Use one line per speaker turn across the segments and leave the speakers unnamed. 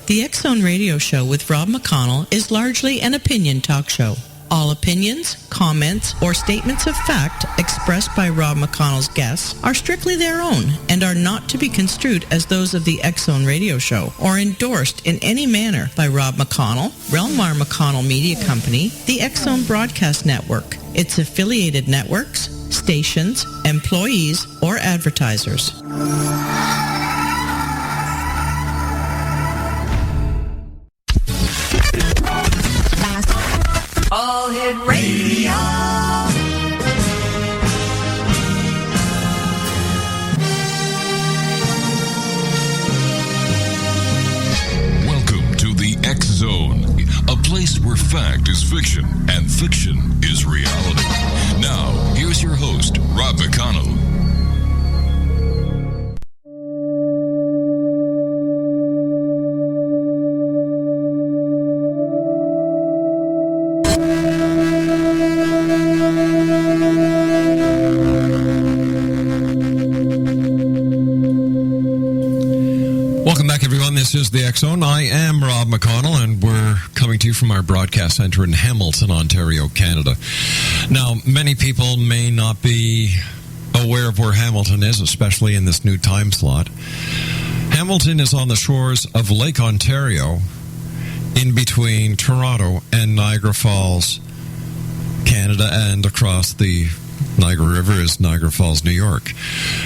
The X-Zone Radio Show with Rob McConnell is largely an opinion talk show. All opinions, comments, or statements of fact expressed by Rob McConnell's guests are strictly their own and are not to be construed as those of the X-Zone Radio Show or endorsed in any manner by Rob McConnell, Relmar McConnell Media Company, the X-Zone Broadcast Network, its affiliated networks, stations, employees, or advertisers.
All Hit Radio.
Welcome to the X Zone, a place where fact is fiction and fiction is reality. Now, here's your host, Rob McConnell.
This is the X-Zone. I am Rob McConnell, and we're coming to you from our broadcast center in Hamilton, Ontario, Canada. Now, many people may not be aware of where Hamilton is, especially in this new time slot. Hamilton is on the shores of Lake Ontario, in between Toronto and Niagara Falls, Canada, and across the Niagara River is Niagara Falls, New York.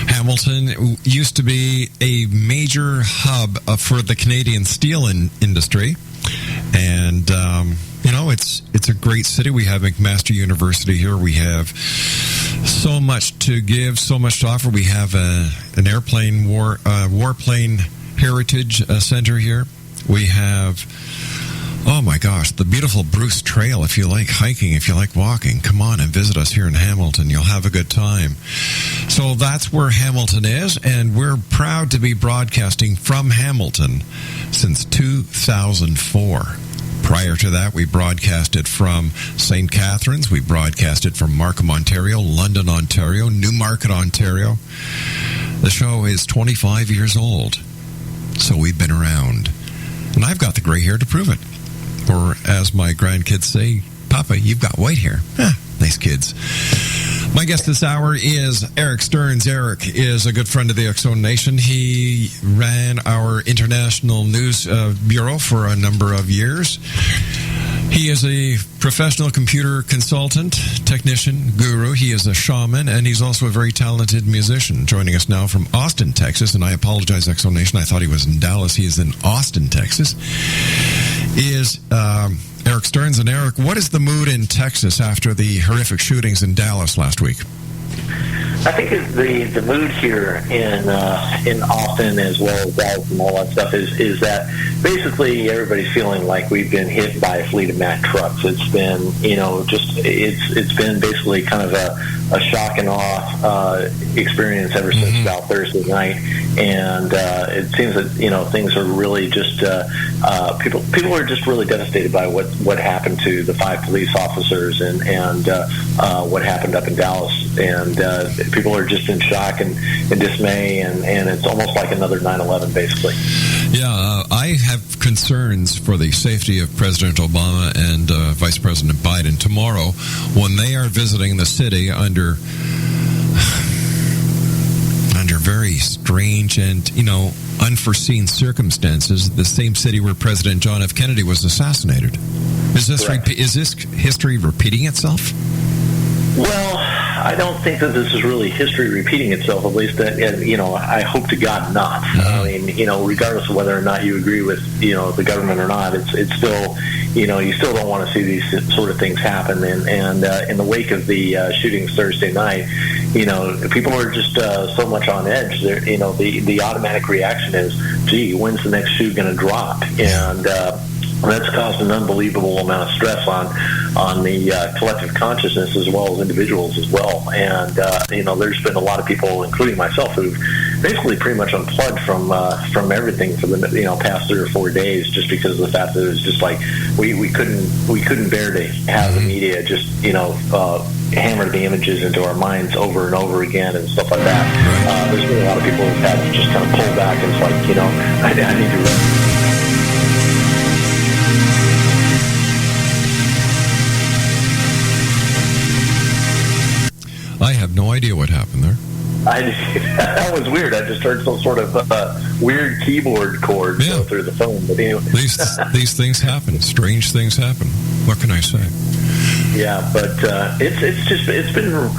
Hamilton used to be a major hub for the Canadian steel industry, and it's a great city. We have McMaster University here. We have so much to give, so much to offer. We have an airplane warplane heritage center here. We have, oh my gosh, the beautiful Bruce Trail. If you like hiking, if you like walking, come on and visit us here in Hamilton. You'll have a good time. So that's where Hamilton is, and we're proud to be broadcasting from Hamilton since 2004. Prior to that, we broadcasted from St. Catharines. We broadcasted from Markham, Ontario, London, Ontario, Newmarket, Ontario. The show is 25 years old, so we've been around. And I've got the gray hair to prove it. Or as my grandkids say, Papa, you've got white hair. Nice kids. My guest this hour is ERIK STEARNS. ERIK is a good friend of the X-Zone Nation. He ran our international news bureau for a number of years. He is a professional computer consultant, technician, guru. He is a shaman, and he's also a very talented musician. Joining us now from Austin, Texas, and I apologize, X-Zone Nation, I thought he was in Dallas. He is in Austin, Texas, is ERIK STEARNS. And ERIK, what is the mood in Texas after the horrific shootings in Dallas last week?
I think the mood here in Austin, as well as Dallas and all that stuff, is that basically everybody's feeling like we've been hit by a fleet of Mack trucks. It's been it's been basically kind of a shock and awe experience ever since about Thursday night, and it seems that things are really just people are just really devastated by what happened to the 5 police officers and what happened up in Dallas, and people are just in shock and dismay, and it's almost like another 9/11 basically.
Yeah, I have concerns for the safety of President Obama and Vice President Biden tomorrow when they are visiting the city under very strange and, unforeseen circumstances, the same city where President John F. Kennedy was assassinated. Is this history repeating itself?
Well, I don't think that this is really history repeating itself, at least that, I hope to God not. I mean, regardless of whether or not you agree with, the government or not, it's still, you still don't want to see these sort of things happen. And in the wake of the shootings Thursday night, people are just so much on edge. The automatic reaction is, gee, when's the next shoe going to drop? And that's caused an unbelievable amount of stress on the collective consciousness as well as individuals as well. And there's been a lot of people, including myself, who've basically pretty much unplugged from everything for the past 3 or 4 days, just because of the fact that it was just like we couldn't bear to have the media just hammer the images into our minds over and over again and stuff like that. There's been a lot of people who've had to just kind of pull back, and it's like I need to rest. that was weird. I just heard some sort of weird keyboard chord go through the phone. But anyway.
These things happen. Strange things happen. What can I say?
Yeah, but it's been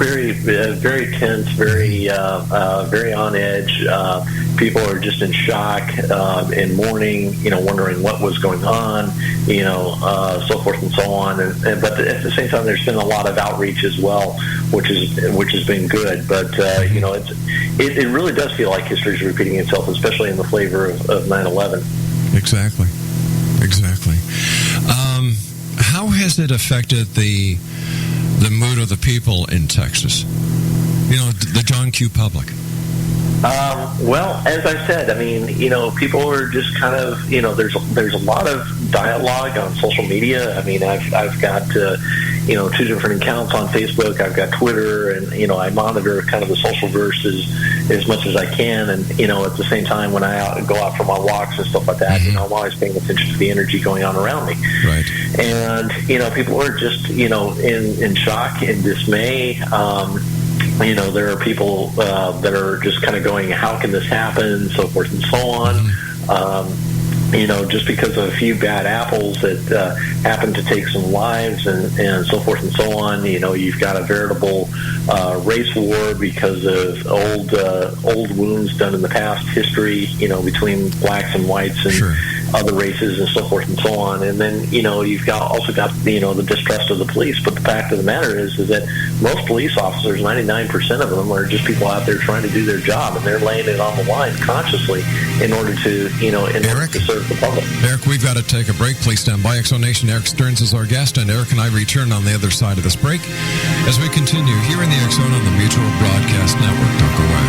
very tense, very on edge. People are just in shock and mourning, wondering what was going on, so forth and so on. But at the same time, there's been a lot of outreach as well, which has been good. But it really does feel like history is repeating itself, especially in the flavor of 9/11.
Exactly. How has it affected the mood of the people in Texas? The John Q. public.
Well, as I said, I mean, people are just kind of, there's a lot of dialogue on social media. I mean, I've got, 2 different accounts on Facebook. I've got Twitter, and, I monitor kind of the social verse as much as I can. And, at the same time, when I go out for my walks and stuff like that, I'm always paying attention to the energy going on around me.
Right.
And, people are just, in shock and dismay. There are people that are just kind of going, how can this happen, so forth and so on. Just because of a few bad apples that happen to take some lives and so forth and so on. You've got a veritable race war because of old wounds done in the past history, between blacks and whites and other races and so forth and so on. And then, you've also got the distrust of the police. But the fact of the matter is that most police officers, 99% of them, are just people out there trying to do their job, and they're laying it on the line consciously in order to, order to serve the public.
Eric, we've got to take a break. Please stand by. Exo Nation, Eric Stearns is our guest, and Eric and I return on the other side of this break as we continue here in the X Zone on the Mutual Broadcast Network. Don't go away.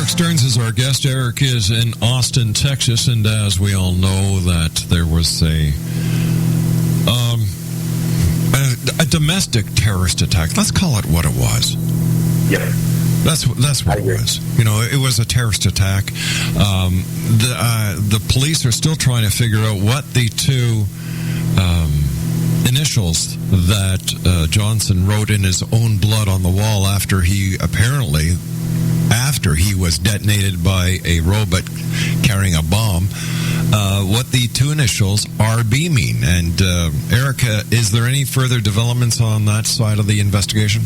Stearns is our guest. Eric is in Austin, Texas, and as we all know, that there was a domestic terrorist attack. Let's call it what it was.
Yep.
That's what it was. It was a terrorist attack. The police are still trying to figure out what the 2 initials that Johnson wrote in his own blood on the wall after he was detonated by a robot carrying a bomb, what the 2 initials RB mean. And Erica, is there any further developments on that side of the investigation?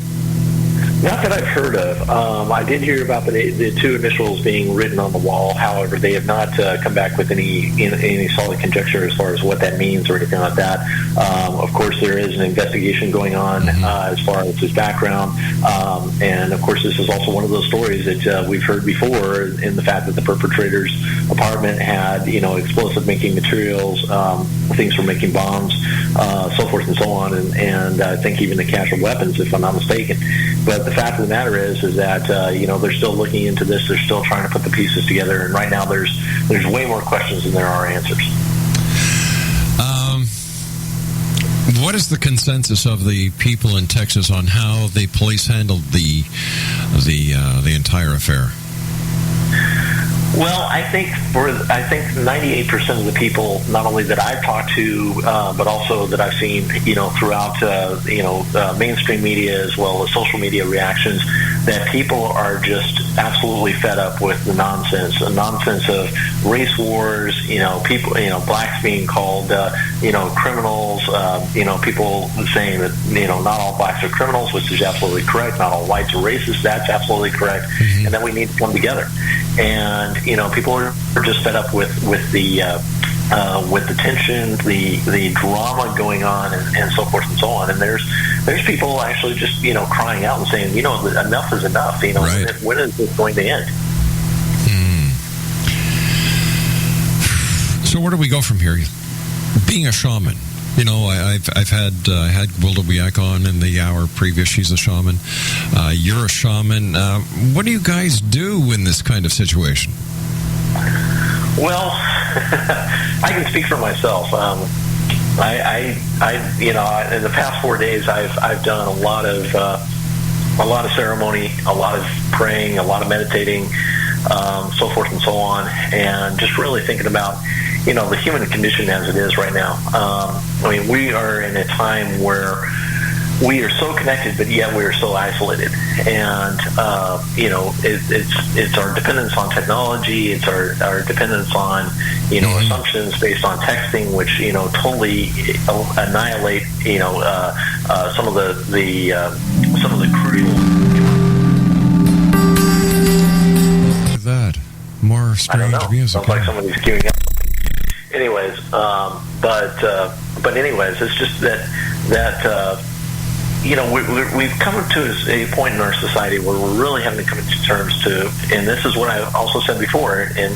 Not that I've heard of. I did hear about the 2 initials being written on the wall. However, they have not come back with any solid conjecture as far as what that means or anything like that. Of course, there is an investigation going on as far as his background. And, of course, this is also one of those stories that we've heard before in the fact that the perpetrator's apartment had, explosive making materials, things for making bombs, so forth and so on, and I think even the cache of weapons, if I'm not mistaken. But the fact of the matter is that they're still looking into this. They're still trying to put the pieces together, and right now there's way more questions than there are answers.
What is the consensus of the people in Texas on how the police handled the entire affair?
Well, I think 98% of the people, not only that I've talked to, but also that I've seen, throughout, mainstream media as well as social media reactions, that people are just absolutely fed up with the nonsense of race wars. People, blacks being called, criminals. People saying that not all blacks are criminals, which is absolutely correct. Not all whites are racist. That's absolutely correct. Mm-hmm. And then we need to come together. And people are just fed up with the tension, the drama going on, and so forth and so on. And there's people actually just crying out and saying, enough is enough.
Right.
When is this going to end?
So where do we go from here? Being a shaman, you know, I've had Wilda Wiak on in the hour previous. She's a shaman. You're a shaman. What do you guys do in this kind of situation?
Well, I can speak for myself. I you know, in the past 4 days, I've done a lot of ceremony, a lot of praying, a lot of meditating, so forth and so on, and just really thinking about, you know, the human condition as it is right now. I mean, we are in a time where we are so connected, but yet we are so isolated. And, you know, it's our dependence on technology. It's our dependence on, you know, assumptions based on texting, which, you know, totally annihilate, you know, some of the crucial.
Look at that. More strange music.
Sounds like somebody's queuing up. Anyways, but anyways, it's just that you know, we've come to a point in our society where we're really having to come to terms to, and this is what I also said before in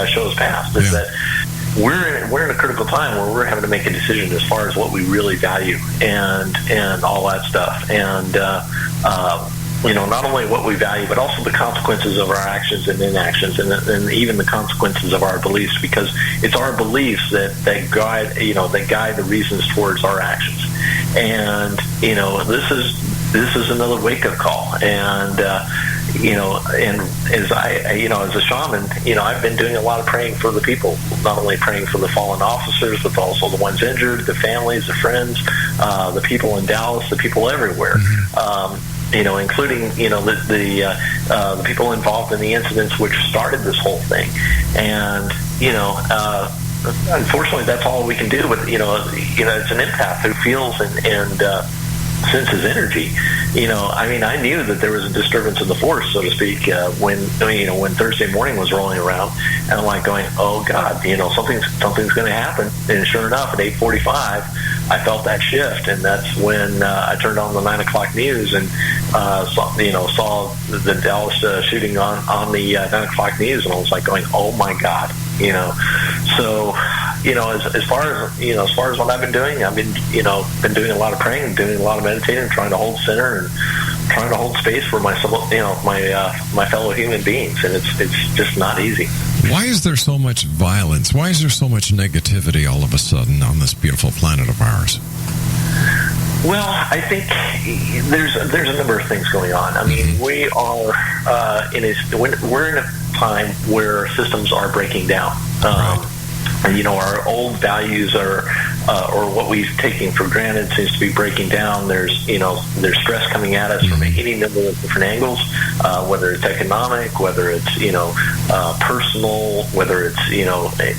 shows past, is that we're in a critical time where we're having to make a decision as far as what we really value and all that stuff, and you know, not only what we value, but also the consequences of our actions and inactions, and even the consequences of our beliefs, because it's our beliefs that guide the reasons towards our actions. And, you know, this is another wake-up call. And, you know, and as as a shaman, you know, I've been doing a lot of praying for the people, not only praying for the fallen officers, but also the ones injured, the families, the friends, the people in Dallas, the people everywhere. You know, including, you know, the people involved in the incidents which started this whole thing. And, you know, unfortunately, that's all we can do. But, you know, it's an empath who feels and senses energy. You know, I mean, I knew that there was a disturbance in the force, so to speak, when Thursday morning was rolling around, and I'm like going, oh God, you know, something's going to happen. And sure enough, at 8:45, I felt that shift, and that's when I turned on the 9 o'clock news and saw the Dallas shooting on the 9 o'clock news, and I was like going, oh my God, you know. So, you know, as far as what I've been doing, I've been doing a lot of praying, doing a lot of meditating, trying to hold center and trying to hold space for my fellow human beings, and it's just not easy.
Why is there so much violence? Why is there so much negativity all of a sudden on this beautiful planet of ours?
Well, I think there's a number of things going on. I mean, we are we're in a time where systems are breaking down. And, you know, our old values or what we've taken for granted seems to be breaking down. There's stress coming at us from any number of different angles, whether it's economic, whether it's, personal, whether it's,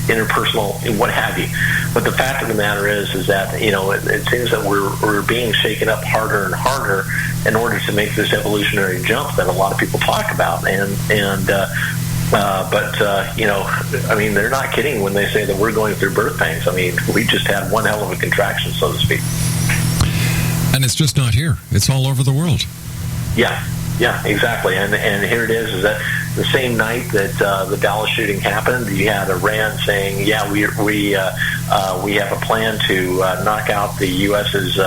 interpersonal, what have you. But the fact of the matter is that, you know, it seems that we're being shaken up harder and harder in order to make this evolutionary jump that a lot of people talk about. But I mean, they're not kidding when they say that we're going through birth pangs. I mean, we just had one hell of a contraction, so to speak.
And it's just not here. It's all over the world. Yeah,
exactly. And here it is that the same night that the Dallas shooting happened, you had Iran saying, yeah, we have a plan to knock out the U.S.'s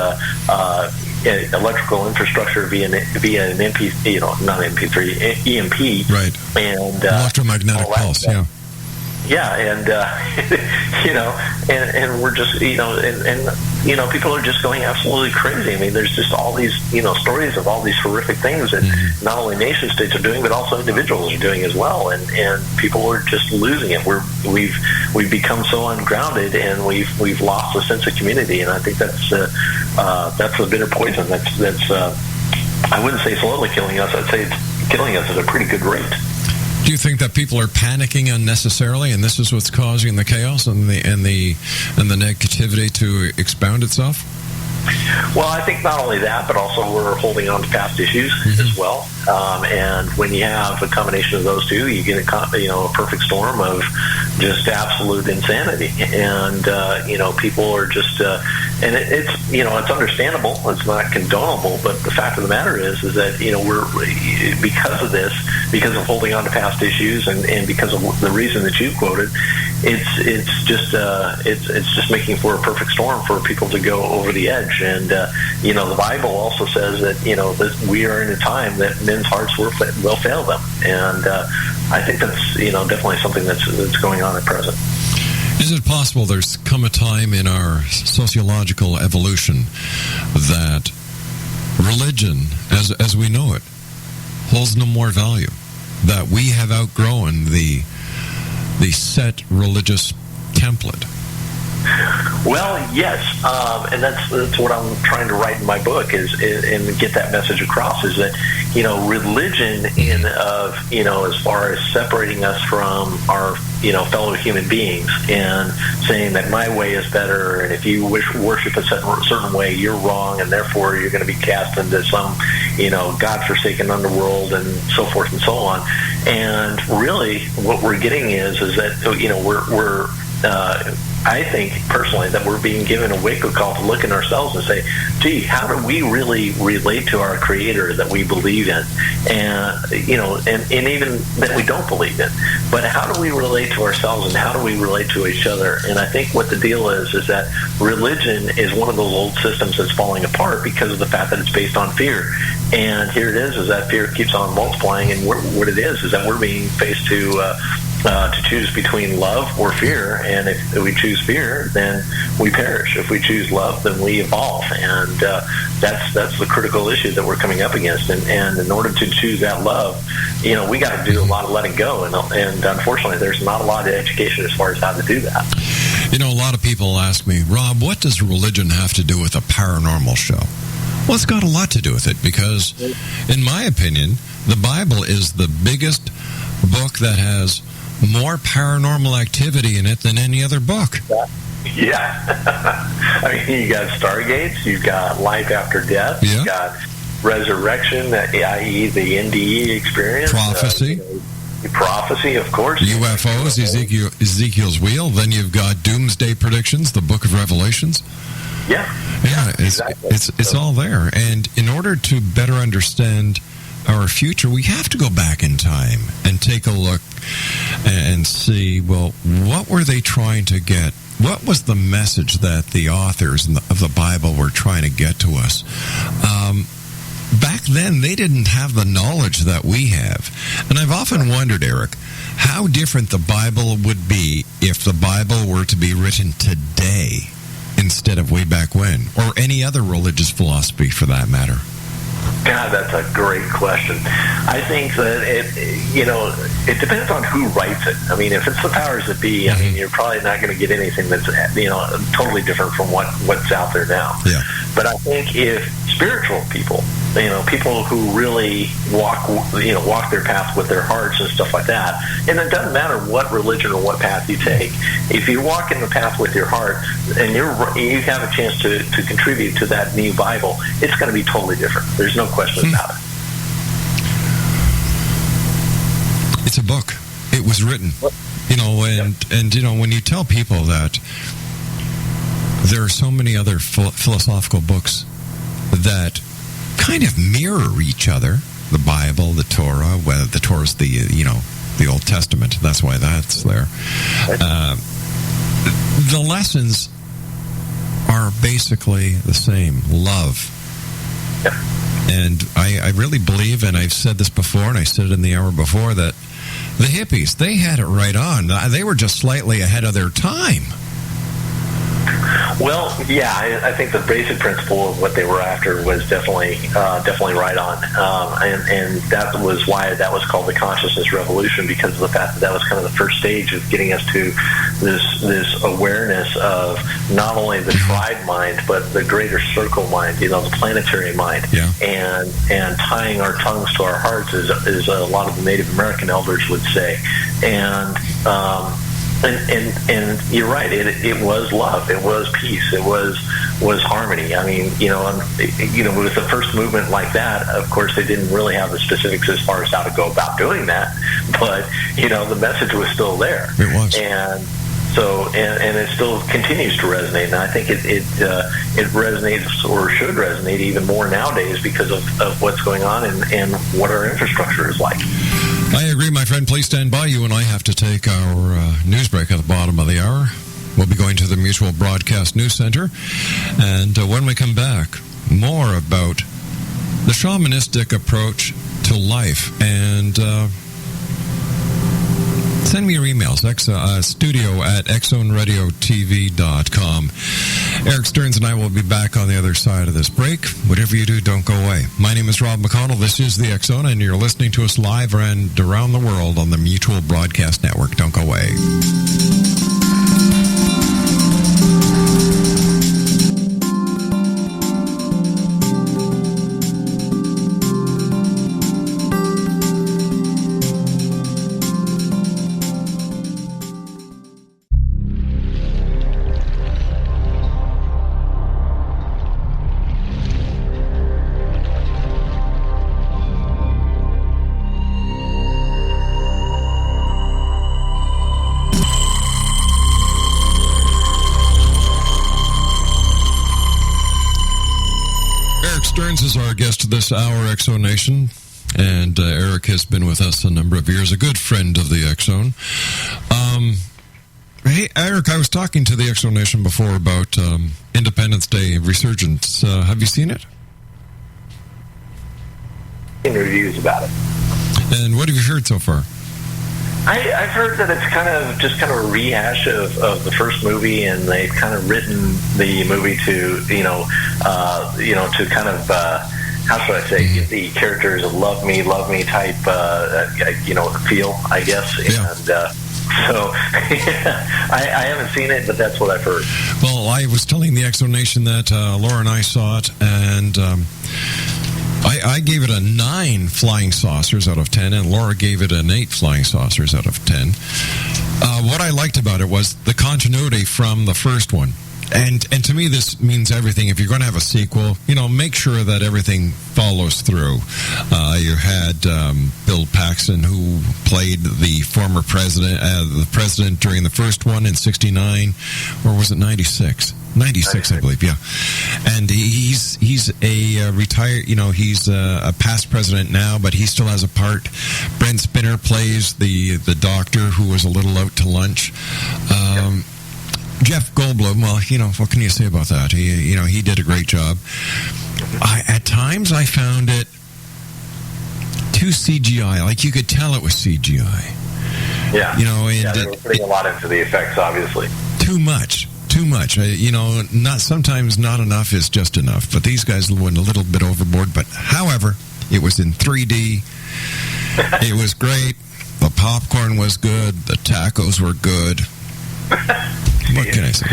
electrical infrastructure via an MP, not MP3, EMP,
right?
And
electromagnetic pulse, yeah.
Yeah, and and we're just, and people are just going absolutely crazy. I mean, there's just all these, stories of all these horrific things that not only nation states are doing, but also individuals are doing as well. And people are just losing it. We've become so ungrounded, and we've lost a sense of community. And I think that's a bitter poison. That's I wouldn't say slowly killing us. I'd say it's killing us at a pretty good rate.
Do you think that people are panicking unnecessarily, and this is what's causing the chaos and the negativity to expound itself?
Well, I think not only that, but also we're holding on to past issues as well. And when you have a combination of those two, you get a perfect storm of just absolute insanity. And people are just and it's understandable. It's not condonable, but the fact of the matter is that we're because of this, because of holding on to past issues, and because of the reason that you quoted, it's just making for a perfect storm for people to go over the edge. And the Bible also says that that we are in a time that men's hearts will fail them, and I think that's definitely something that's going on at present.
Is it possible there's come a time in our sociological evolution that religion, as we know it, holds no more value? That we have outgrown the set religious template?
Well, yes, and that's what I'm trying to write in my book and get that message across, is that religion as far as separating us from our fellow human beings and saying that my way is better, and if you worship a certain way, you're wrong, and therefore you're going to be cast into some godforsaken underworld and so forth and so on. And really, what we're getting is that we're I think personally that we're being given a wake-up call to look in ourselves and say, gee, how do we really relate to our Creator that we believe in, and even that we don't believe in, but how do we relate to ourselves, and how do we relate to each other? And I think what the deal is that religion is one of those old systems that's falling apart because of the fact that it's based on fear. And here it is that fear keeps on multiplying, and what it is that we're being faced to choose between love or fear, and if we choose fear, then we perish. If we choose love, then we evolve, and that's the critical issue that we're coming up against. And in order to choose that love, we got to do a lot of letting go, and unfortunately, there's not a lot of education as far as how to do that.
A lot of people ask me, Rob, what does religion have to do with a paranormal show? Well, it's got a lot to do with it, because, in my opinion, the Bible is the biggest book that has more paranormal activity in it than any other book.
Yeah. I mean, you got stargates, you've got life after death, you've got resurrection, i.e. the NDE experience.
Prophecy.
Prophecy, of course.
UFOs, Ezekiel's wheel. Then you've got doomsday predictions, the book of Revelations.
Yeah, exactly.
It's all there. And in order to better understand our future, we have to go back in time and take a look and see, well, what were they trying to get? What was the message that the authors of the Bible were trying to get to us? Back then, they didn't have the knowledge that we have. And I've often wondered, Eric, how different the Bible would be if the Bible were to be written today instead of way back when, or any other religious philosophy for that matter.
God, that's a great question. I think that it depends on who writes it. I mean, if it's the powers that be, I mean, you're probably not going to get anything that's totally different from what's out there now.
Yeah.
But I think if spiritual people, people who really walk their path with their hearts and stuff like that, and it doesn't matter what religion or what path you take. If you walk in the path with your heart and you have a chance to contribute to that new Bible, it's going to be totally different. There's no question about it.
It's a book. It was written. And when you tell people that there are so many other philosophical books that kind of mirror each other, the Bible, the Torah, whether the Torah's the Old Testament, that's why that's there. The lessons are basically the same. Love.
Yep.
And I really believe, and I've said this before, and I said it in the hour before, that the hippies, they had it right on. They were just slightly ahead of their time.
Well, yeah, I think the basic principle of what they were after was definitely right on, and that was why that was called the consciousness revolution, because of the fact that was kind of the first stage of getting us to this awareness of not only the tribe mind but the greater circle mind, the planetary mind, and tying our tongues to our hearts, as a lot of the Native American elders would say, and And you're right. It was love. It was peace. It was harmony. I mean, with the first movement like that, of course, they didn't really have the specifics as far as how to go about doing that. But the message was still there.
It was.
And so, and it still continues to resonate. And I think it resonates, or should resonate, even more nowadays because of what's going on and what our infrastructure is like.
I agree, my friend. Please stand by. You and I have to take our news break at the bottom of the hour. We'll be going to the Mutual Broadcast News Center. And when we come back, more about the shamanistic approach to life. And send me your emails, studio@xzoneradiotv.com. Eric Stearns and I will be back on the other side of this break. Whatever you do, don't go away. My name is Rob McConnell. This is the X Zone, and you're listening to us live and around the world on the Mutual Broadcast Network. Don't go away. Stearns is our guest this hour, X Zone Nation, and Eric has been with us a number of years, a good friend of the X Zone. Hey, Eric, I was talking to the X Zone Nation before about Independence Day Resurgence. Have you seen it?
In reviews about it.
And what have you heard so far?
I've heard that it's kind of a rehash of the first movie, and they've kind of written the movie to to kind of how should I say, give the characters a love me type feel, I guess.
Yeah.
And so I haven't seen it, but that's what I've heard.
Well, I was telling the X Zone Nation that Laura and I saw it, and I gave it a 9 flying saucers out of 10, and Laura gave it an 8 flying saucers out of 10. What I liked about it was the continuity from the first one. And to me, this means everything. If you're going to have a sequel, make sure that everything follows through. You had Bill Paxton, who played the former president, the president during the first one in 1969, or was it 96? 96, I believe, yeah. And he's a retired, he's a past president now, but he still has a part. Brent Spinner plays the doctor who was a little out to lunch. Jeff Goldblum, well, what can you say about that? He did a great job. At times, I found it too CGI. Like, you could tell it was CGI.
Yeah. They were putting a lot into the effects, obviously.
Too much. Sometimes not enough is just enough. But these guys went a little bit overboard. But, however, it was in 3D. It was great. The popcorn was good. The tacos were good. What can I say?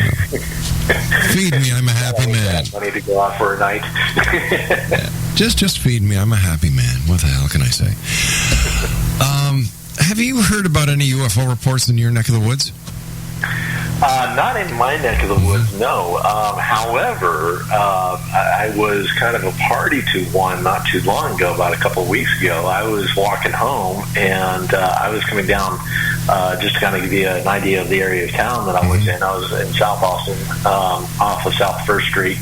Feed me, I'm a happy man.
Money to go out for a night.
Yeah. Just feed me, I'm a happy man. What the hell can I say? Have you heard about any UFO reports in your neck of the woods?
Not in my neck of the woods, no. However, I was kind of a party to one not too long ago, about a couple of weeks ago. I was walking home, and I was coming down, just to kind of give you an idea of the area of town that I was in. I was in South Austin, off of South 1st Street,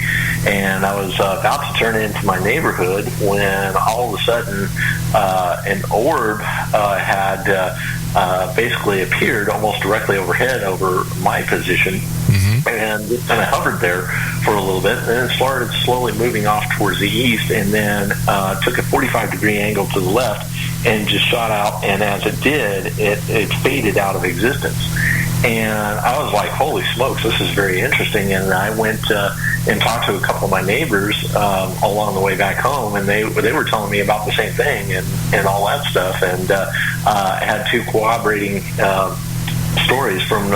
and I was about to turn into my neighborhood when all of a sudden an orb had basically appeared almost directly overhead over my position, and it kind of hovered there for a little bit, and then it started slowly moving off towards the east, and then took a 45-degree angle to the left and just shot out, and as it did, it faded out of existence. And I was like, holy smokes, this is very interesting. And I went and talked to a couple of my neighbors along the way back home, and they were telling me about the same thing and all that stuff. And I had 2 corroborating stories from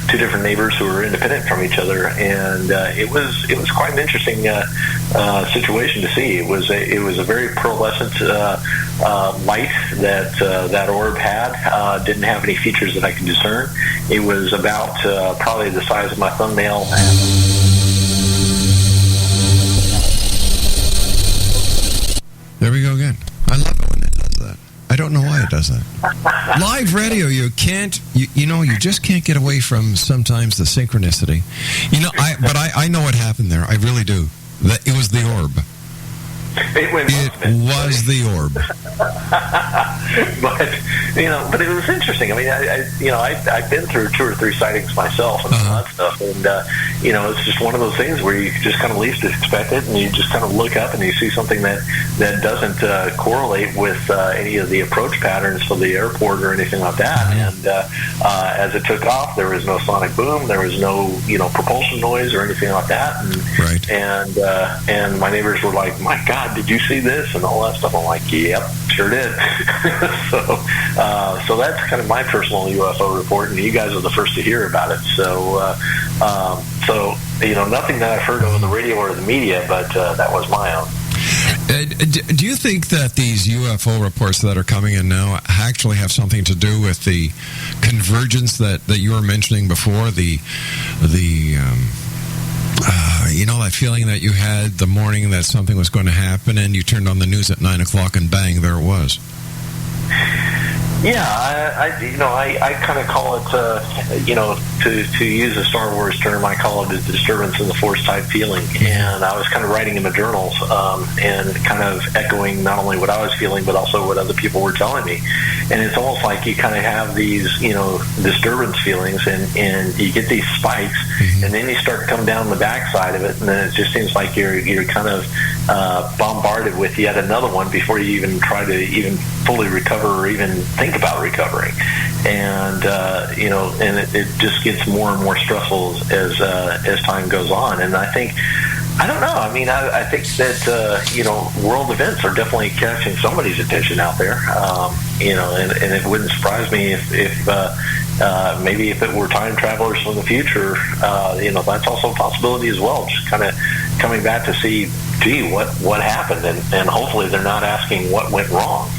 two different neighbors who were independent from each other, and it was quite an interesting situation to see. It was a very pearlescent light that orb had. Didn't have any features that I could discern. It was about probably the size of my thumbnail.
There we go again. I love it when it does that. I don't know why it does that. Live radio, you can't, you just can't get away from sometimes the synchronicity. But I know what happened there. I really do. That it was the orb.
It
was the orb.
but it was interesting. I mean, I've been through 2 or 3 sightings myself and all that stuff, and it's just one of those things where you just kind of least expect it, and you just kind of look up and you see something that doesn't correlate with any of the approach patterns for the airport or anything like that. And as it took off, there was no sonic boom, there was no propulsion noise or anything like that, and my neighbors were like, "My God, did you see this?" and all that stuff. I'm like, "Yep, sure did." So that's kind of my personal UFO report, and you guys are the first to hear about it. So nothing that I've heard over the radio or the media, but that was my own.
Do you think that these UFO reports that are coming in now actually have something to do with the convergence that you were mentioning before, that feeling that you had the morning that something was going to happen, and you turned on the news at 9 o'clock and bang, there it was?
Yeah, I kind of call it, to use a Star Wars term, I call it a disturbance in the force type feeling. And I was kind of writing in the journals and kind of echoing not only what I was feeling, but also what other people were telling me. And it's almost like you kind of have these, disturbance feelings, and you get these spikes, and then you start to come down the backside of it, and then it just seems like you're kind of bombarded with yet another one before you even try to even fully recover or even think about recovering. And and it just gets more and more stressful as time goes on. And I don't know. I mean, I think that world events are definitely catching somebody's attention out there. And it wouldn't surprise me if maybe if it were time travelers from the future, that's also a possibility as well. Just kind of coming back to see, gee, what happened, and hopefully they're not asking what went wrong.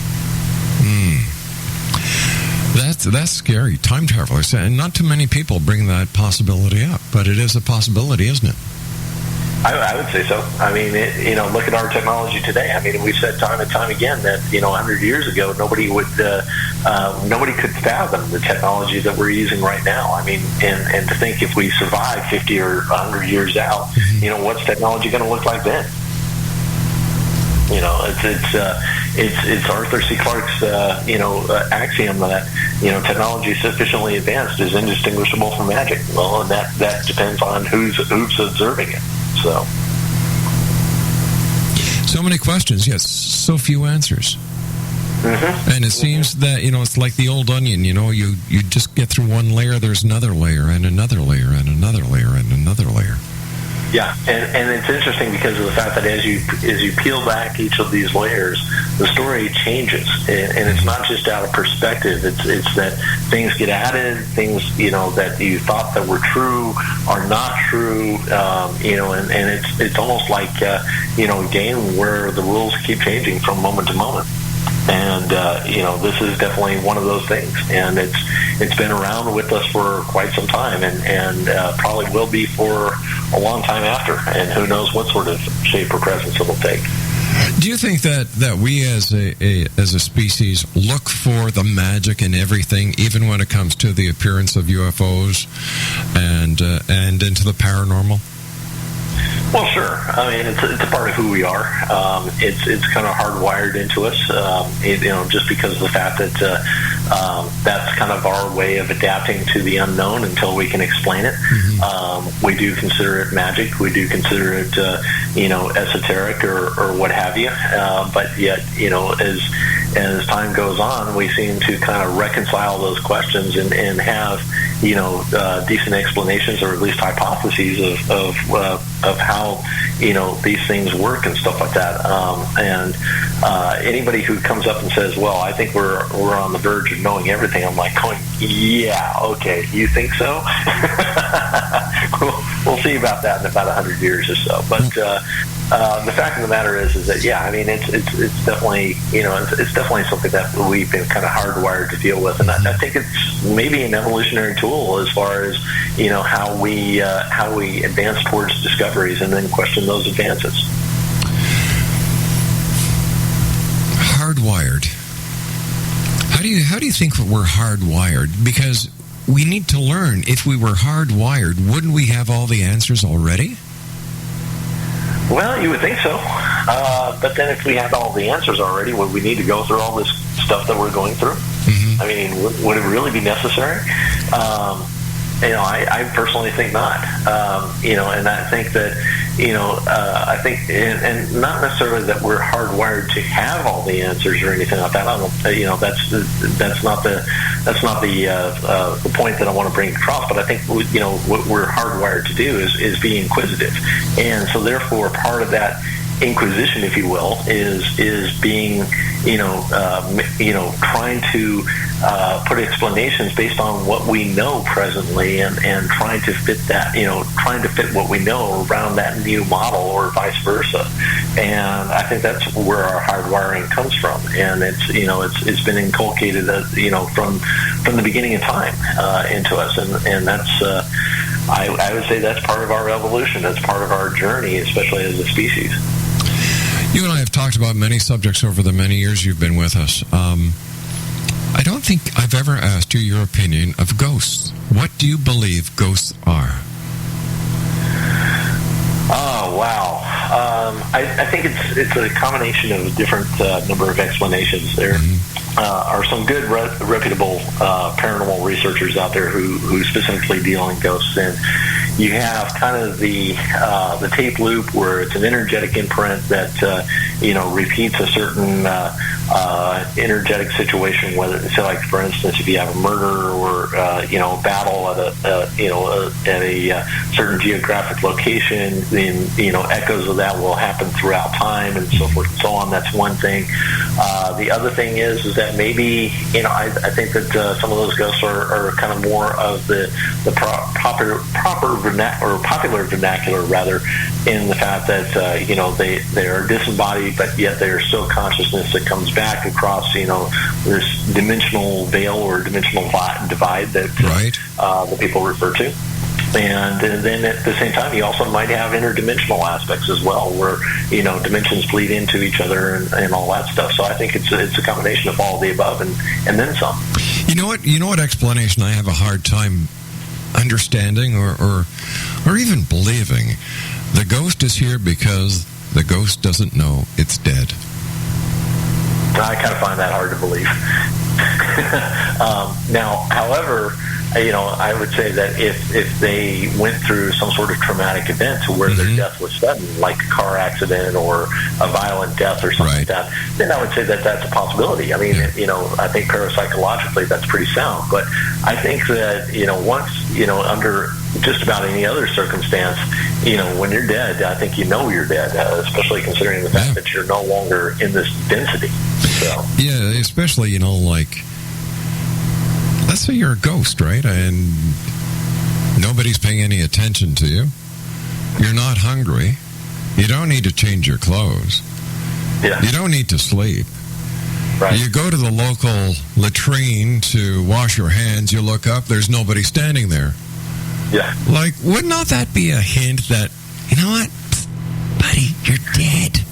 That's scary. Time travelers, and not too many people bring that possibility up, but it is a possibility, isn't it?
I would say so. I mean, look at our technology today. I mean, we've said time and time again that 100 years ago nobody could fathom the technology that we're using right now. I mean, and to think if we survive 50 or 100 years out, what's technology going to look like then? It's Arthur C. Clarke's axiom that technology sufficiently advanced is indistinguishable from magic. Well, and that depends on who's observing it.
So many questions, yes, so few answers. And it seems that it's like the old onion. You just get through one layer, there's another layer and another layer and another layer and another layer.
Yeah, and it's interesting because of the fact that as you peel back each of these layers, the story changes, and it's not just out of perspective. It's that things get added, things that you thought that were true are not true, and it's almost like a game where the rules keep changing from moment to moment. And this is definitely one of those things, and it's been around with us for quite some time, and probably will be for a long time after, and who knows what sort of shape or presence it'll take.
Do you think that we as a species look for the magic in everything, even when it comes to the appearance of UFOs and into the paranormal?
Well, sure. I mean, it's a part of who we are. It's kind of hardwired into us, just because of the fact that that's kind of our way of adapting to the unknown until we can explain it. We do consider it magic. We do consider it, esoteric or what have you. But yet, as time goes on, we seem to kind of reconcile those questions and have decent explanations or at least hypotheses of how these things work and stuff like that. And anybody who comes up and says, "Well, I think we're on the verge of knowing everything," I'm like going, "Yeah, okay, you think so?" We'll see about that in about 100 years or so. But the fact of the matter is that it's definitely it's definitely something that we've been kind of hardwired to deal with, and I think it's maybe an evolutionary tool as far as how we advance towards discoveries and then question those advances.
Hardwired. How do you think we're hardwired? Because we need to learn. If we were hardwired, wouldn't we have all the answers already?
Well, you would think so. But then if we had all the answers already, would we need to go through all this stuff that we're going through? Mm-hmm. I mean, would it really be necessary? I personally think not. And I think that, and not necessarily that we're hardwired to have all the answers or anything like that. I don't, that's not the point that I want to bring across. But I think, what we're hardwired to do is be inquisitive. And so therefore part of that inquisition, if you will, is being, trying to put explanations based on what we know presently, and trying to fit that, trying to fit what we know around that new model, or vice versa. And I think that's where our hardwiring comes from, and it's been inculcated, from the beginning of time into us, and that's I would say that's part of our evolution. That's part of our journey, especially as a species.
You and I have talked about many subjects over the many years you've been with us. I don't think I've ever asked you your opinion of ghosts. What do you believe ghosts are?
Oh, wow. I think it's a combination of a different number of explanations. There are some good, reputable paranormal researchers out there who specifically deal in ghosts, and you have kind of the tape loop where it's an energetic imprint that repeats a certain energetic situation. Whether, so, like for instance, if you have a murder or battle at a certain geographic location, then echoes of that will happen throughout time and so forth and so on. That's one thing. The other thing is that maybe I think that some of those ghosts are kind of more of the popular vernacular, rather, in the fact that they are disembodied, but yet they are still consciousness that comes back across this dimensional veil or dimensional divide that the people refer to. And then at the same time, you also might have interdimensional aspects as well, where dimensions bleed into each other and all that stuff. So I think it's a combination of all of the above and then some.
You know what explanation I have a hard time understanding or even believing? The ghost is here because the ghost doesn't know it's dead.
I kind of find that hard to believe. Now, however, I would say that if they went through some sort of traumatic event to where their death was sudden, like a car accident or a violent death or something like that, then I would say that that's a possibility. I mean, I think parapsychologically that's pretty sound. But I think that, once, under just about any other circumstance, when you're dead, I think you're dead, especially considering the fact that you're no longer in this density. So. Yeah,
especially, let's say you're a ghost, right? And nobody's paying any attention to you. You're not hungry. You don't need to change your clothes.
Yeah.
You don't need to sleep.
Right.
You go to the local latrine to wash your hands. You look up. There's nobody standing there.
Yeah.
Like, would not that be a hint that, you know what, buddy, you're dead?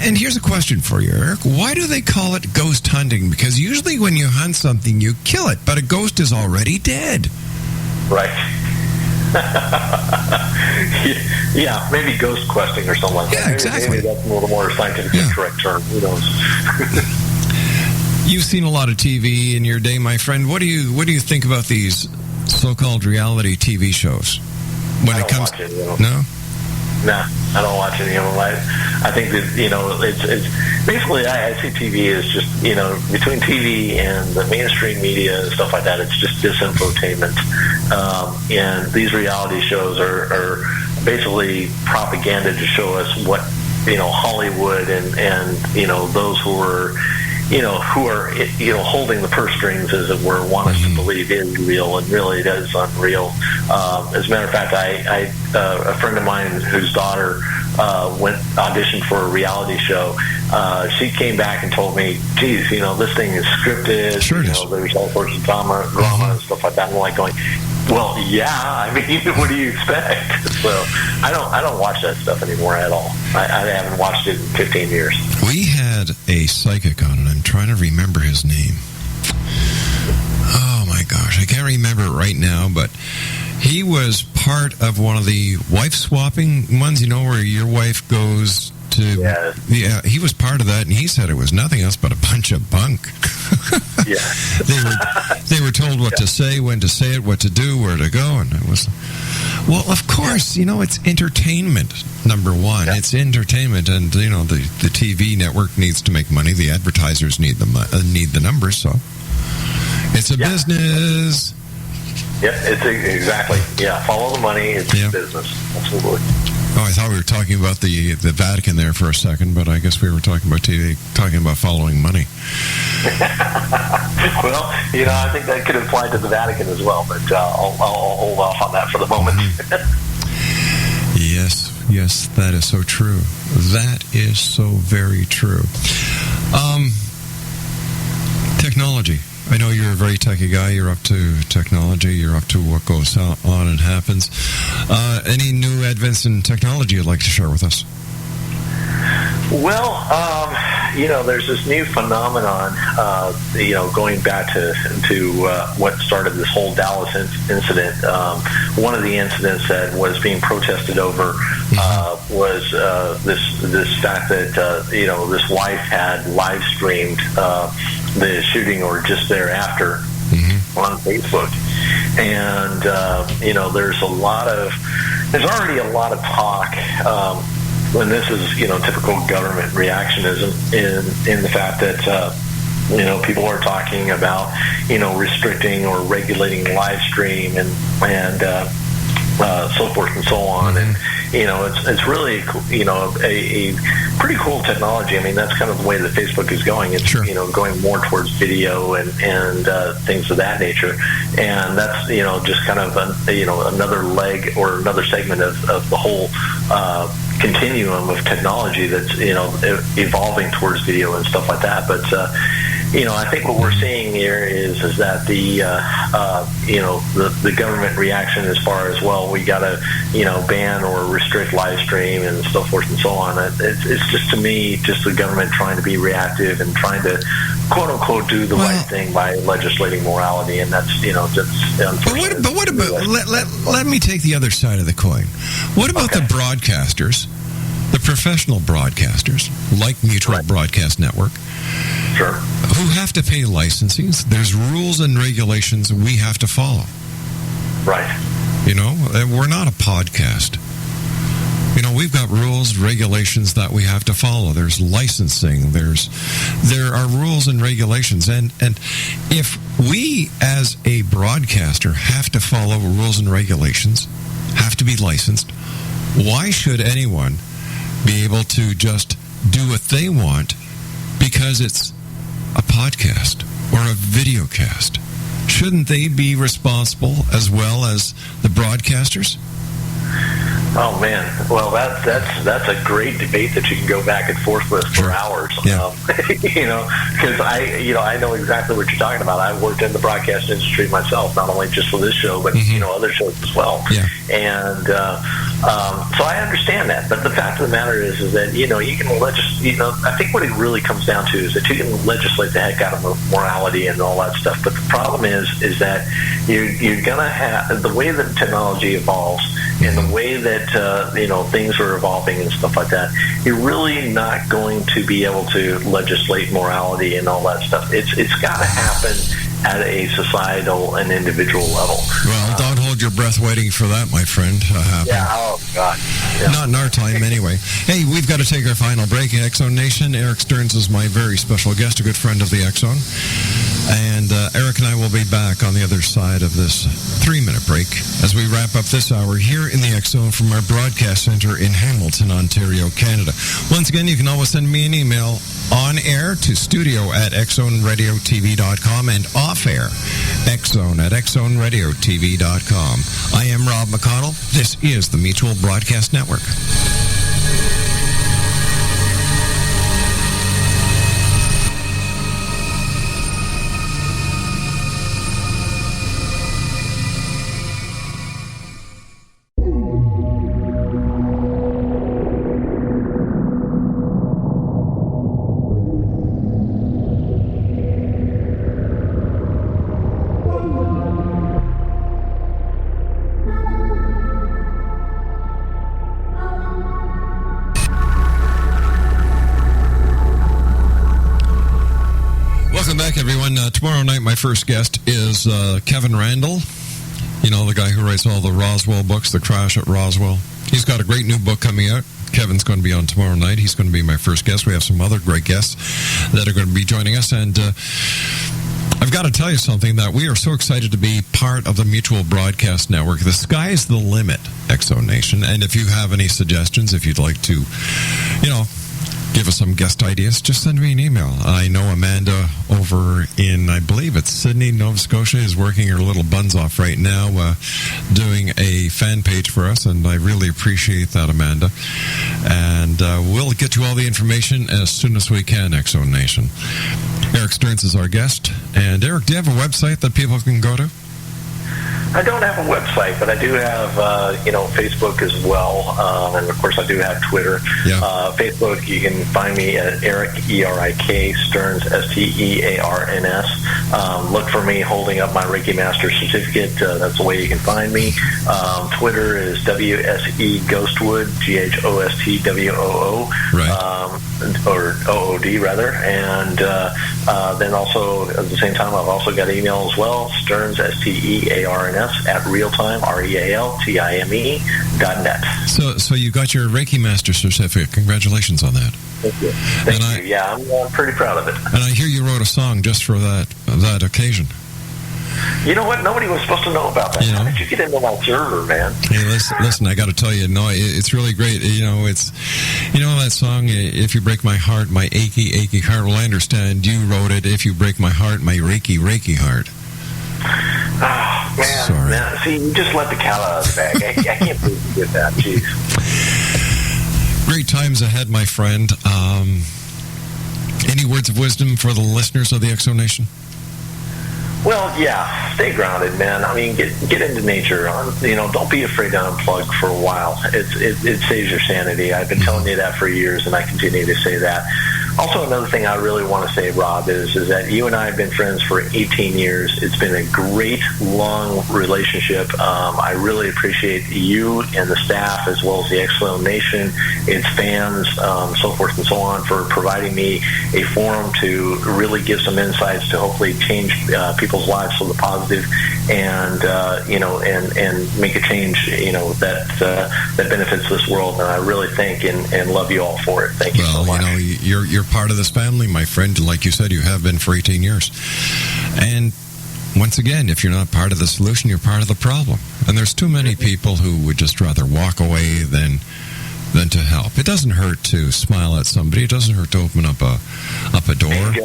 And here's a question for you, Eric. Why do they call it ghost hunting? Because usually when you hunt something, you kill it, but a ghost is already dead.
Right. Yeah, maybe ghost questing or something like that.
Yeah, exactly.
Maybe that's a little more scientifically correct term. Who knows?
You've seen a lot of TV in your day, my friend. What do you think about these so-called reality TV shows? When
I
it comes,
don't watch it,
no.
Nah, I don't watch any of them. I think that, it's basically, I see TV as just, between TV and the mainstream media and stuff like that, it's just disinfotainment. And these reality shows are basically propaganda to show us what, Hollywood and those who are, holding the purse strings, as it were, want us to believe is real, and really it is unreal. As a matter of fact, a friend of mine whose daughter went auditioned for a reality show. She came back and told me, "Geez, this thing is scripted.
Sure it is.
There's all sorts of drama and stuff like that." And I'm like going, "Well, yeah. I mean, what do you expect?" So I don't watch that stuff anymore at all. I haven't watched it in 15 years.
We had a psychic on, and I'm trying to remember his name. Oh my gosh, I can't remember it right now, but he was part of one of the wife swapping ones, where your wife goes to...
Yes.
Yeah, he was part of that, and he said it was nothing else but a bunch of bunk.
Yeah.
They were told what to say, when to say it, what to do, where to go, and it was... Well, of course, it's entertainment, number one. Yeah. It's entertainment, and, the TV network needs to make money. The advertisers need the numbers, so it's a business.
Yeah, it's exactly. Yeah, follow the money. It's business. Absolutely.
Oh, I thought we were talking about the Vatican there for a second, but I guess we were talking about TV, talking about following money.
Well, I think that could apply to the Vatican as well, but I'll hold off on that for the moment.
Yes, that is so true. That is so very true. Technology. I know you're a very techie guy. You're up to technology. You're up to what goes on and happens. Any new advents in technology you'd like to share with us?
Well, there's this new phenomenon, going back to what started this whole Dallas incident. One of the incidents that was being protested over was this fact that, this wife had live streamed the shooting or just thereafter on Facebook. And, there's already a lot of talk, when this is, typical government reactionism in the fact that, people are talking about, restricting or regulating live stream and so forth and so on. And, it's really, a pretty cool technology. I mean, that's kind of the way that Facebook is going. It's, going more towards video and things of that nature. And that's, just kind of, another leg or another segment of the whole continuum of technology that's, evolving towards video and stuff like that. But, I think what we're seeing here is that the government reaction as far as, well, we got to, ban or restrict live stream and so forth and so on. It's just, to me, just the government trying to be reactive and trying to, quote unquote, do the right thing by legislating morality. And that's, that's unfortunate.
But what about, let me take the other side of the coin. What about the broadcasters, the professional broadcasters, like Mutual Broadcast Network, who have to pay licensing? There's rules and regulations we have to follow. Right. We're not a podcast. We've got rules, regulations that we have to follow. There's licensing. There are rules and regulations. And if we, as a broadcaster, have to follow rules and regulations, have to be licensed, why should anyone be able to just do what they want because it's a podcast or a video cast? Shouldn't they be responsible as well as the broadcasters?
Oh man, well that's a great debate that you can go back and forth with for hours.
Yeah.
Because I know exactly what you're talking about. I worked in the broadcast industry myself, not only just for this show, but other shows as well. Yeah. And so I understand that. But the fact of the matter is that you can legislate. I think what it really comes down to is that you can legislate the heck out of morality and all that stuff. But the problem is that you're gonna have the way that technology evolves and the way that things are evolving and stuff like that. You're really not going to be able to legislate morality and all that stuff. It's got to happen at a societal and individual level.
Well, don't hold hold your breath waiting for that, my friend.
Yeah, oh, God. Yeah.
Not in our time, anyway. Hey, we've got to take our final break. X-Zone Nation, ERIK Stearns is my very special guest, a good friend of the X-Zone. And ERIK and I will be back on the other side of this 3-minute break as we wrap up this hour here in the X-Zone from our broadcast center in Hamilton, Ontario, Canada. Once again, you can always send me an email on air to studio@xzoneradiotv.com and off air, xzone@xzoneradiotv.com. I am Rob McConnell. This is the Mutual Broadcast Network. Everyone, tomorrow night my first guest is Kevin Randall. You know, the guy who writes all the Roswell books, The Crash at Roswell. He's got a great new book coming out. Kevin's going to be on tomorrow night. He's going to be my first guest. We have some other great guests that are going to be joining us. And I've got to tell you something, that we are so excited to be part of the Mutual Broadcast Network. The sky's the limit, X-Zone Nation. And if you have any suggestions, if you'd like to, give us some guest ideas, just send me an email. I know Amanda over in, I believe it's Sydney, Nova Scotia, is working her little buns off right now doing a fan page for us, and I really appreciate that, Amanda. And we'll get you all the information as soon as we can, X-Zone Nation. ERIK Stearns is our guest. And ERIK, do you have a website that people can go to?
I don't have a website, but I do have, Facebook as well, and of course I do have Twitter.
Yeah.
Facebook, you can find me at ERIK, E-R-I-K, Stearns, S-T-E-A-R-N-S. Look for me holding up my Reiki Master Certificate. That's the way you can find me. Twitter is W-S-E Ghostwood, G-H-O-S-T-W-O-O,
right.
Or O-O-D, rather. And then also, at the same time, I've also got email as well, Stearns, S-T-E-A-R-N-S, at realtime, REALTIME.net.
So you got your Reiki Master Certificate. Congratulations on that.
Thank you. Thank you. Yeah, I'm pretty proud of it.
And I hear you wrote a song just for that occasion.
You know what? Nobody was supposed to know about that. How did you get into my server, man?
Hey, listen, I got to tell you, it's really great. It's that song, If You Break My Heart, My Achy, Achy Heart. Well, I understand you wrote it, If You Break My Heart, My Reiki, Reiki Heart.
Oh, man.
Sorry.
Man. See, you just let the cat out of the bag. I can't believe you did that. Jeez.
Great times ahead, my friend. Any words of wisdom for the listeners of the X-Zone Nation?
Well, yeah, stay grounded, man. I mean, get into nature. Don't be afraid to unplug for a while. It saves your sanity. I've been telling you that for years, and I continue to say that. Also, another thing I really want to say, Rob, is that you and I have been friends for 18 years. It's been a great, long relationship. I really appreciate you and the staff, as well as the X-Zone Nation, its fans, so forth and so on, for providing me a forum to really give some insights to hopefully change people's lives for the positive, and make a change, that benefits this world. And I really thank and love you all for it. Thank you so much.
You're part of this family, my friend. Like you said, you have been for 18 years. And once again, if you're not part of the solution, you're part of the problem. And there's too many people who would just rather walk away than to help. It doesn't hurt to smile at somebody. It doesn't hurt to open up a door.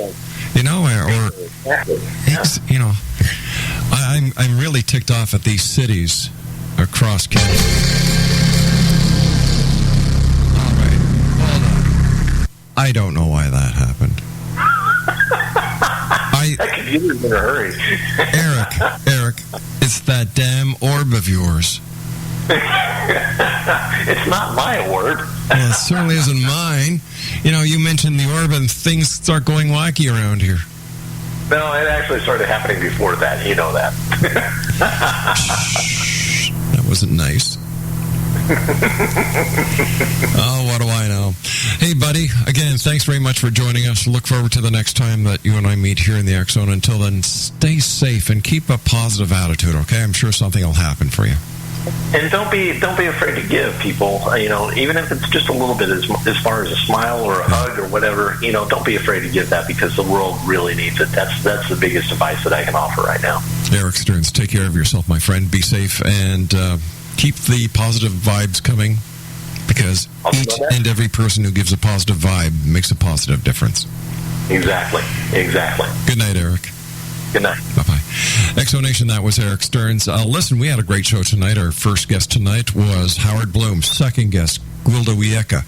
I'm really ticked off at these cities across Canada. I don't know why that happened.
That computer's in a hurry.
ERIK, it's that damn orb of yours.
It's not my orb.
Well, it certainly isn't mine. You mentioned the orb and things start going wacky around here.
No, it actually started happening before that. You know that.
That wasn't nice. Oh, what do I know? Hey, buddy, again, thanks very much for joining us. Look forward to the next time that you and I meet here in the X Zone. Until then, stay safe and keep a positive attitude, okay? I'm sure something will happen for you.
And don't be afraid to give people, even if it's just a little bit, as far as a smile or a hug or whatever, don't be afraid to give that, because the world really needs it. That's the biggest advice that I can offer right now.
ERIK Stearns, take care of yourself, my friend. Be safe and keep the positive vibes coming, because each and every person who gives a positive vibe makes a positive difference.
Exactly.
Good night, ERIK.
Good night.
Bye-bye. Exonation, that was ERIK Stearns. Listen, we had a great show tonight. Our first guest tonight was Howard Bloom. Second guest, Gwilda Wiyaka.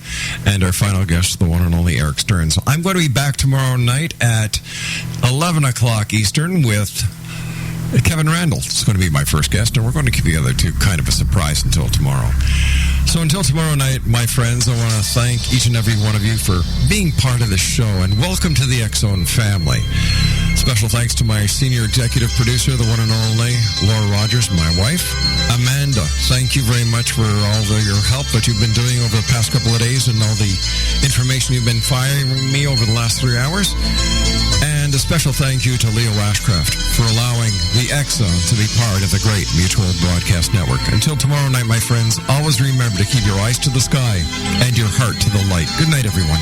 And our final guest, the one and only ERIK Stearns. I'm going to be back tomorrow night at 11 o'clock Eastern with Kevin Randall. It's going to be my first guest, and we're going to keep the other two kind of a surprise until tomorrow. So until tomorrow night, my friends, I want to thank each and every one of you for being part of the show, and welcome to the X Zone family. Special thanks to my senior executive producer, the one and only Laura Rogers, my wife. Amanda, thank you very much for all your help that you've been doing over the past couple of days and all the information you've been firing me over the last 3 hours. And a special thank you to Leo Ashcraft for allowing the X Zone to be part of the great Mutual Broadcast Network. Until tomorrow night, my friends, always remember to keep your eyes to the sky and your heart to the light. Good night, everyone.